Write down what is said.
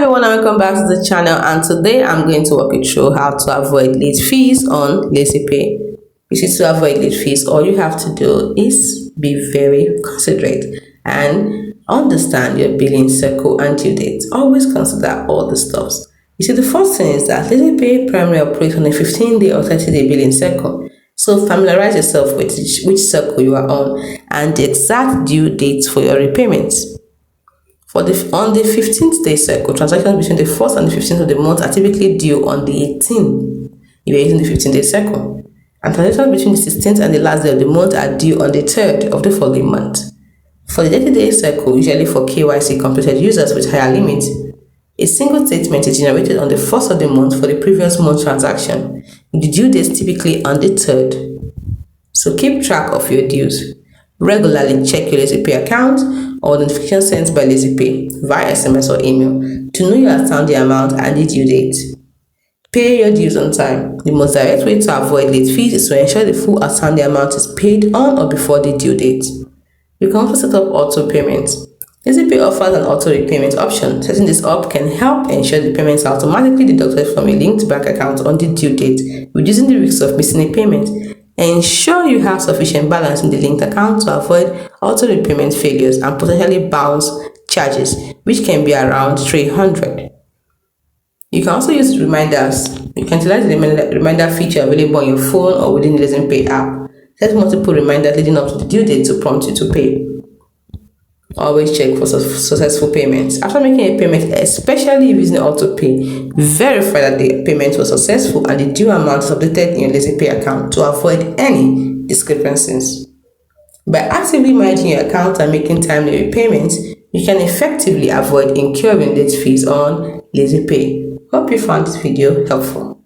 Everyone, and welcome back to the channel, and today I'm going to walk you through how to avoid late fees on Lazypay. You see, to avoid late fees, all you have to do is be very considerate and understand your billing cycle and due date. Always consider all the steps. You see, the first thing is that Lazypay primarily operates on a 15-day or 30-day billing cycle. So familiarize yourself with which cycle you are on and the exact due dates for your repayments. On the 15th day cycle, transactions between the 1st and the 15th of the month are typically due on the 18th if you're using the 15-day cycle. And transactions between the 16th and the last day of the month are due on the 3rd of the following month. For the 30-day cycle, usually for KYC completed users with higher limits, a single statement is generated on the 1st of the month for the previous month transaction. The due date is typically on the 3rd. So keep track of your dues. Regularly check your Lazypay account or notification sent by Lazypay via SMS or email to know your outstanding amount and the due date. Pay your dues on time. The most direct way to avoid late fees is to ensure the full outstanding amount is paid on or before the due date. You can also set up auto payments. Lazypay offers an auto repayment option. Setting this up can help ensure the payments are automatically deducted from a linked bank account on the due date, reducing the risk of missing a payment. Ensure you have sufficient balance in the linked account to avoid auto repayment failures and potentially bounce charges, which can be around 300. You can also use reminders. You can utilize the reminder feature available on your phone or within the Lazypay app. Set multiple reminders leading up to the due date to prompt you to pay. Always check for successful payments. After making a payment, especially if using auto pay, verify that the payment was successful and the due amount is updated in your Lazypay account to avoid any discrepancies. By actively managing your account and making timely repayments, you can effectively avoid incurring late fees on Lazypay. Hope you found this video helpful.